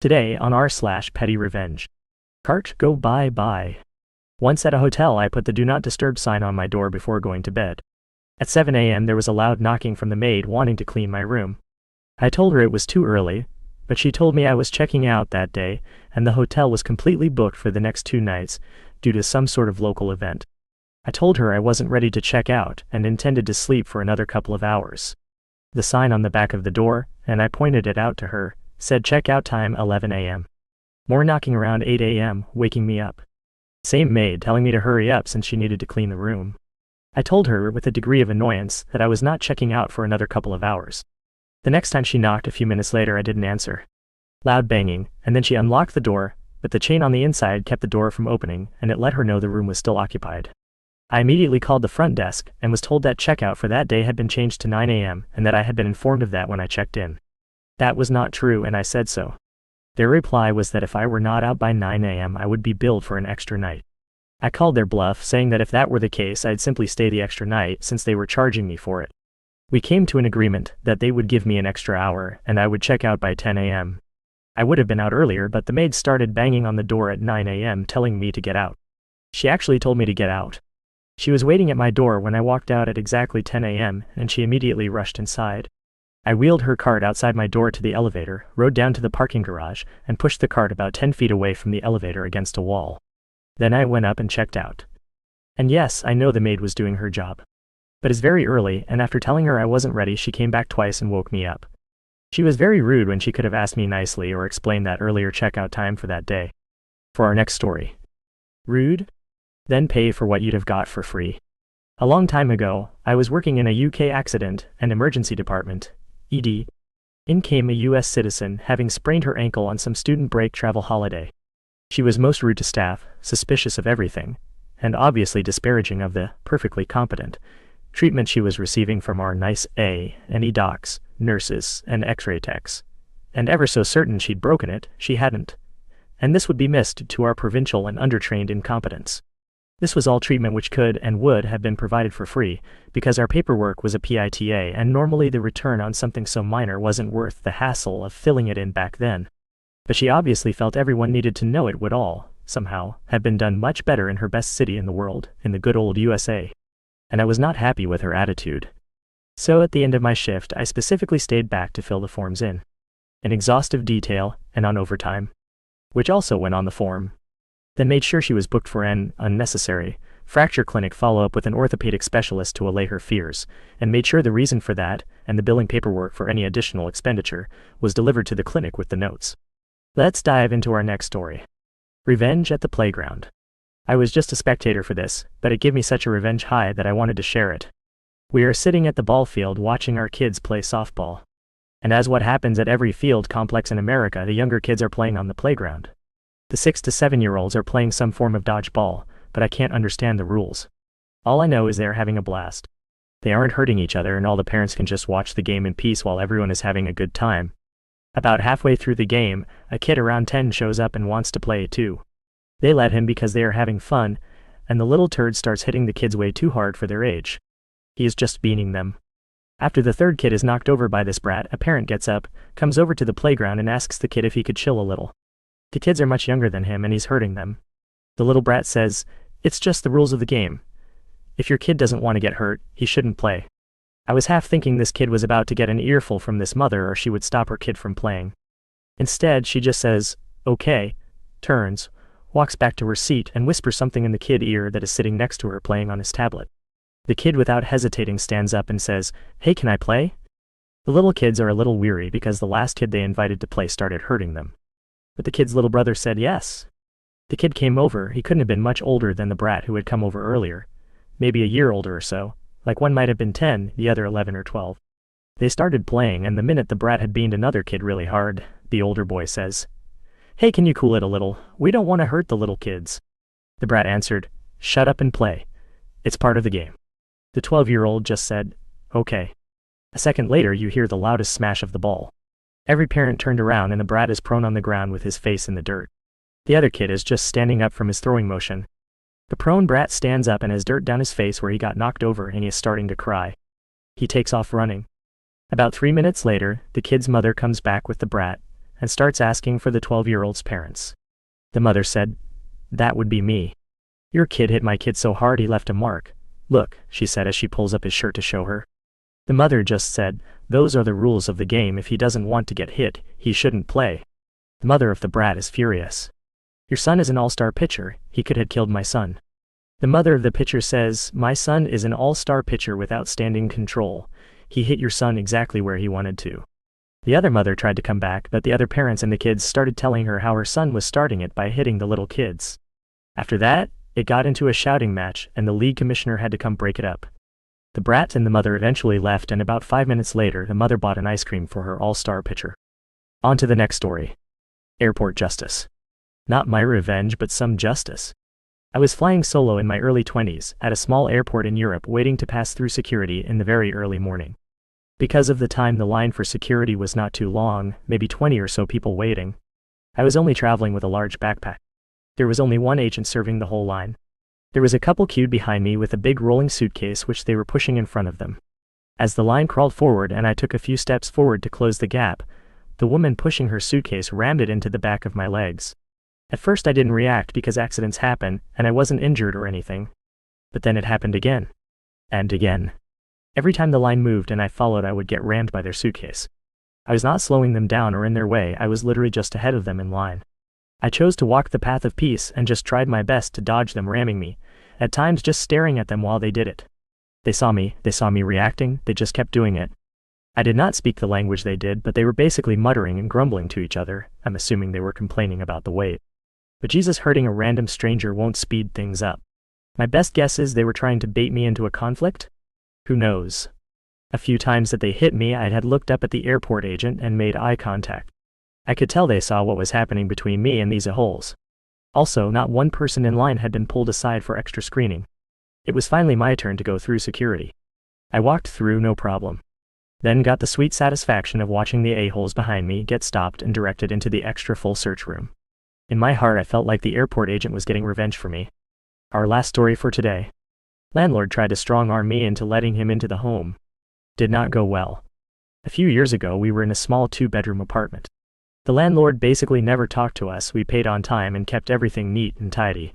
Today on r/PettyRevenge. Cart go bye bye. Once at a hotel I put the do not disturb sign on my door before going to bed. At 7 a.m. there was a loud knocking from the maid wanting to clean my room. I told her it was too early, but she told me I was checking out that day and the hotel was completely booked for the next 2 nights due to some sort of local event. I told her I wasn't ready to check out and intended to sleep for another couple of hours. The sign on the back of the door, and I pointed it out to her, said checkout time 11 a.m. More knocking around 8 a.m., waking me up. Same maid telling me to hurry up since she needed to clean the room. I told her with a degree of annoyance that I was not checking out for another couple of hours. The next time she knocked a few minutes later I didn't answer. Loud banging, and then she unlocked the door, but the chain on the inside kept the door from opening and it let her know the room was still occupied. I immediately called the front desk and was told that checkout for that day had been changed to 9 a.m. and that I had been informed of that when I checked in. That was not true and I said so. Their reply was that if I were not out by 9 a.m. I would be billed for an extra night. I called their bluff, saying that if that were the case I'd simply stay the extra night since they were charging me for it. We came to an agreement that they would give me an extra hour and I would check out by 10 a.m. I would have been out earlier, but the maid started banging on the door at 9 a.m. telling me to get out. She actually told me to get out. She was waiting at my door when I walked out at exactly 10 a.m. and she immediately rushed inside. I wheeled her cart outside my door to the elevator, rode down to the parking garage, and pushed the cart about 10 feet away from the elevator against a wall. Then I went up and checked out. And yes, I know the maid was doing her job. But it's very early, and after telling her I wasn't ready she came back twice and woke me up. She was very rude when she could have asked me nicely or explained that earlier checkout time for that day. For our next story. Rude? Then pay for what you'd have got for free. A long time ago, I was working in a UK accident and emergency department, ED. In came a US citizen having sprained her ankle on some student break travel holiday. She was most rude to staff, suspicious of everything, and obviously disparaging of the perfectly competent treatment she was receiving from our nice A and E docs, nurses, and x-ray techs. And ever so certain she'd broken it, she hadn't. And this would be missed to our provincial and undertrained incompetence. This was all treatment which could and would have been provided for free, because our paperwork was a PITA and normally the return on something so minor wasn't worth the hassle of filling it in back then. But she obviously felt everyone needed to know it would all, somehow, have been done much better in her best city in the world, in the good old USA. And I was not happy with her attitude. So at the end of my shift I specifically stayed back to fill the forms in exhaustive detail and on overtime, which also went on the form. Then made sure she was booked for an unnecessary fracture clinic follow-up with an orthopedic specialist to allay her fears, and made sure the reason for that, and the billing paperwork for any additional expenditure, was delivered to the clinic with the notes. Let's dive into our next story. Revenge at the playground. I was just a spectator for this, but it gave me such a revenge high that I wanted to share it. We are sitting at the ball field watching our kids play softball. And as what happens at every field complex in America, the younger kids are playing on the playground. The 6 to 7-year-olds are playing some form of dodgeball, but I can't understand the rules. All I know is they are having a blast. They aren't hurting each other and all the parents can just watch the game in peace while everyone is having a good time. About halfway through the game, a kid around 10 shows up and wants to play too. They let him because they are having fun, and the little turd starts hitting the kids way too hard for their age. He is just beaning them. After the third kid is knocked over by this brat, a parent gets up, comes over to the playground and asks the kid if he could chill a little. The kids are much younger than him and he's hurting them. The little brat says, "It's just the rules of the game. If your kid doesn't want to get hurt, he shouldn't play." I was half thinking this kid was about to get an earful from this mother or she would stop her kid from playing. Instead, she just says, "Okay," turns, walks back to her seat and whispers something in the kid ear that is sitting next to her playing on his tablet. The kid without hesitating stands up and says, "Hey, can I play?" The little kids are a little weary because the last kid they invited to play started hurting them. But the kid's little brother said yes. The kid came over. He couldn't have been much older than the brat who had come over earlier. Maybe a year older or so. Like one might have been 10, the other 11 or 12. They started playing and the minute the brat had beaned another kid really hard, the older boy says, "Hey, can you cool it a little? We don't want to hurt the little kids." The brat answered, "Shut up and play. It's part of the game." The 12-year-old just said, "Okay." A second later you hear the loudest smash of the ball. Every parent turned around and the brat is prone on the ground with his face in the dirt. The other kid is just standing up from his throwing motion. The prone brat stands up and has dirt down his face where he got knocked over and he is starting to cry. He takes off running. About 3 minutes later, the kid's mother comes back with the brat, and starts asking for the 12-year-old's parents. The mother said, "That would be me. Your kid hit my kid so hard he left a mark. Look," she said as she pulls up his shirt to show her. The mother just said, "Those are the rules of the game. If he doesn't want to get hit, he shouldn't play." The mother of the brat is furious. "Your son is an all-star pitcher. He could have killed my son." The mother of the pitcher says, "My son is an all-star pitcher with outstanding control. He hit your son exactly where he wanted to." The other mother tried to come back, but the other parents and the kids started telling her how her son was starting it by hitting the little kids. After that, it got into a shouting match, and the league commissioner had to come break it up. The brat and the mother eventually left, and about 5 minutes later the mother bought an ice cream for her all-star pitcher. On to the next story. Airport justice. Not my revenge, but some justice. I was flying solo in my early 20s, at a small airport in Europe, waiting to pass through security in the very early morning. Because of the time, the line for security was not too long, maybe 20 or so people waiting. I was only traveling with a large backpack. There was only one agent serving the whole line. There was a couple queued behind me with a big rolling suitcase which they were pushing in front of them. As the line crawled forward and I took a few steps forward to close the gap, the woman pushing her suitcase rammed it into the back of my legs. At first I didn't react because accidents happen, and I wasn't injured or anything. But then it happened again. And again. Every time the line moved and I followed, I would get rammed by their suitcase. I was not slowing them down or in their way, I was literally just ahead of them in line. I chose to walk the path of peace and just tried my best to dodge them ramming me, at times just staring at them while they did it. They saw me reacting, they just kept doing it. I did not speak the language they did, but they were basically muttering and grumbling to each other. I'm assuming they were complaining about the wait. But Jesus, hurting a random stranger won't speed things up. My best guess is they were trying to bait me into a conflict? Who knows? A few times that they hit me, I had looked up at the airport agent and made eye contact. I could tell they saw what was happening between me and these a-holes. Also, not one person in line had been pulled aside for extra screening. It was finally my turn to go through security. I walked through no problem. Then got the sweet satisfaction of watching the a-holes behind me get stopped and directed into the extra full search room. In my heart, I felt like the airport agent was getting revenge for me. Our last story for today. Landlord tried to strong-arm me into letting him into the home. Did not go well. A few years ago, we were in a small 2-bedroom apartment. The landlord basically never talked to us, we paid on time and kept everything neat and tidy.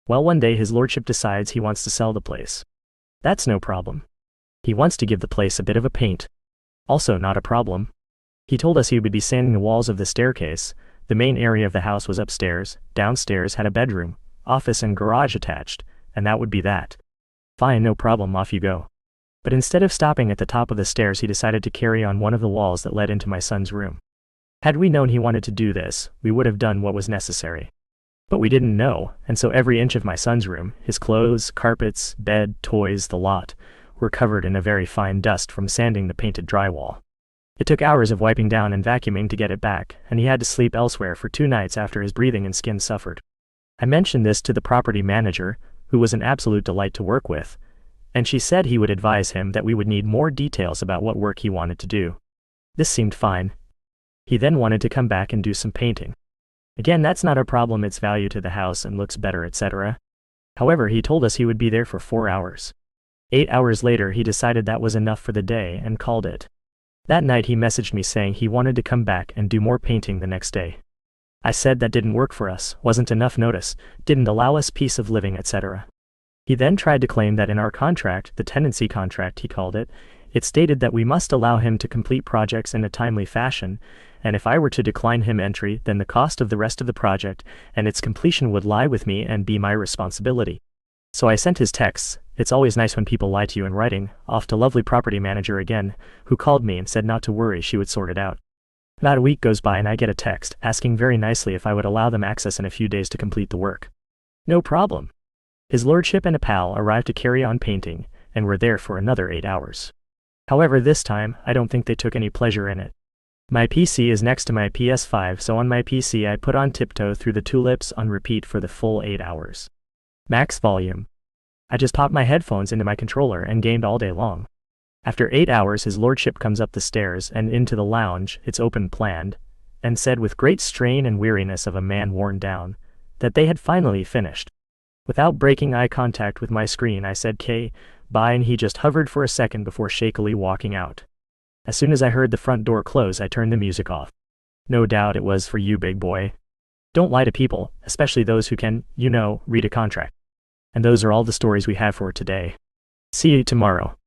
Well, one day his lordship decides he wants to sell the place. That's no problem. He wants to give the place a bit of a paint. Also not a problem. He told us he would be sanding the walls of the staircase. The main area of the house was upstairs, downstairs had a bedroom, office and garage attached, and that would be that. Fine, no problem, off you go. But instead of stopping at the top of the stairs, he decided to carry on one of the walls that led into my son's room. Had we known he wanted to do this, we would have done what was necessary. But we didn't know, and so every inch of my son's room, his clothes, carpets, bed, toys, the lot, were covered in a very fine dust from sanding the painted drywall. It took hours of wiping down and vacuuming to get it back, and he had to sleep elsewhere for 2 nights after his breathing and skin suffered. I mentioned this to the property manager, who was an absolute delight to work with, and she said he would advise him that we would need more details about what work he wanted to do. This seemed fine. He then wanted to come back and do some painting. Again, that's not a problem, it's value to the house and looks better, etc. However, he told us he would be there for 4 hours. 8 hours later, he decided that was enough for the day and called it. That night he messaged me saying he wanted to come back and do more painting the next day. I said that didn't work for us, wasn't enough notice, didn't allow us peace of living, etc. He then tried to claim that in our contract, the tenancy contract he called it, it stated that we must allow him to complete projects in a timely fashion, and if I were to decline him entry, then the cost of the rest of the project and its completion would lie with me and be my responsibility. So I sent his texts, "It's always nice when people lie to you in writing," off to lovely property manager again, who called me and said not to worry, she would sort it out. About a week goes by and I get a text asking very nicely if I would allow them access in a few days to complete the work. No problem. His lordship and a pal arrived to carry on painting, and were there for another 8 hours. However, this time, I don't think they took any pleasure in it. My PC is next to my PS5, so on my PC I put on Tiptoe Through the Tulips on repeat for the full 8 hours. Max volume. I just popped my headphones into my controller and gamed all day long. After 8 hours, his lordship comes up the stairs and into the lounge, it's open planned, and said with great strain and weariness of a man worn down, that they had finally finished. Without breaking eye contact with my screen, I said bye, and he just hovered for a second before shakily walking out. As soon as I heard the front door close, I turned the music off. No doubt it was for you, big boy. Don't lie to people, especially those who can, read a contract. And those are all the stories we have for today. See you tomorrow.